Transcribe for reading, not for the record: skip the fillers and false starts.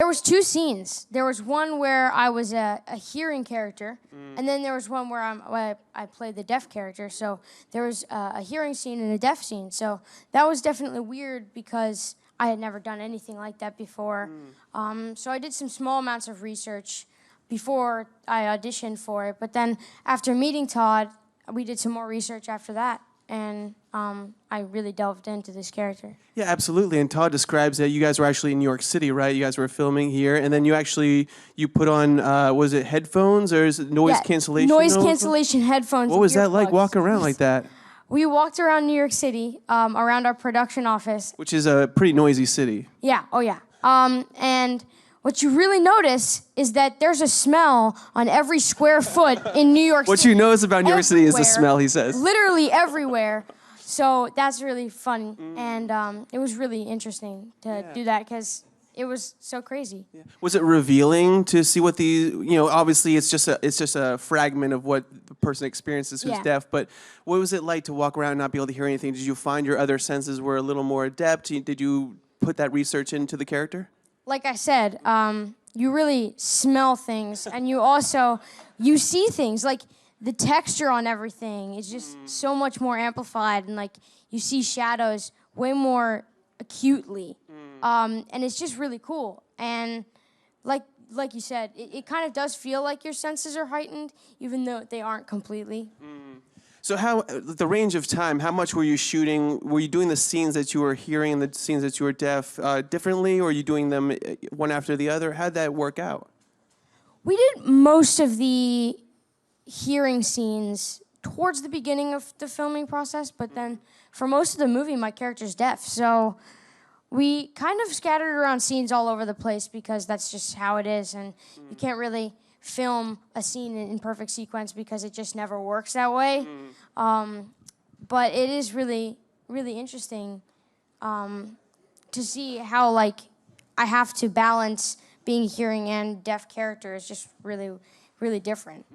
was 2 scenes. There was one where I was a hearing character, and then there was one where I played the deaf character. So there was a hearing scene and a deaf scene. So that was definitely weird because I had never done anything like that before. So I did some small amounts of research before I auditioned for it. But then after meeting Todd, we did some more research after that. And I really delved into this character. Yeah, absolutely. And Todd describes that you guys were actually in New York City, right? You guys were filming here, and then you put on, was it headphones or is it noise cancellation? Noise cancellation headphones. What was that like, walking around like that? We walked around New York City, around our production office. Which is a pretty noisy city. Yeah, oh yeah. And what you really notice is that there's a smell on every square foot in New York City. What you notice about New York City is the smell, he says. Literally everywhere. So that's really fun. And it was really interesting to do that because it was so crazy. Yeah. Was it revealing to see what obviously it's just a fragment of what the person experiences who's deaf, but what was it like to walk around and not be able to hear anything? Did you find your other senses were a little more adept? Did you put that research into the character? Like I said, you really smell things, and you see things. Like the texture on everything is just so much more amplified, and like you see shadows way more acutely, and it's just really cool. And like you said, it kind of does feel like your senses are heightened, even though they aren't completely. So how, the range of time, how much were you shooting? Were you doing the scenes that you were hearing and the scenes that you were deaf differently, or were you doing them one after the other? How'd that work out? We did most of the hearing scenes towards the beginning of the filming process, but then for most of the movie, my character's deaf. So we kind of scattered around scenes all over the place because that's just how it is, and you can't really film a scene in perfect sequence because it just never works that way. But it is really, really interesting to see how I have to balance being a hearing and deaf character is just really, really different.